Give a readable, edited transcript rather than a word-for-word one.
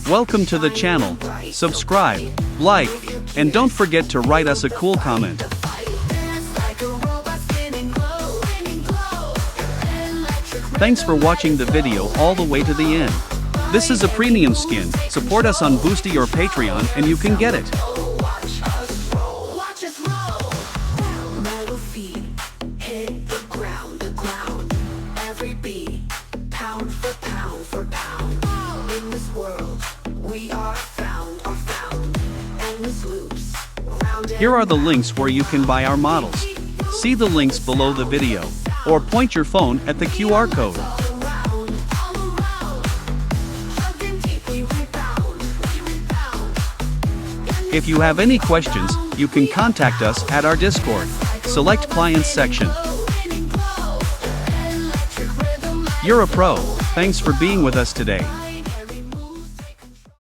Welcome to the channel. Subscribe, like, and don't forget to write us a cool comment. Thanks for watching the video all the way to the end. This is a premium skin. Support us on Boosty or Patreon and you can get it. Here are the links where you can buy our models. See the links below the video, or point your phone at the QR code. If you have any questions, you can contact us at our Discord. Select Clients section. You're a pro. Thanks for being with us today.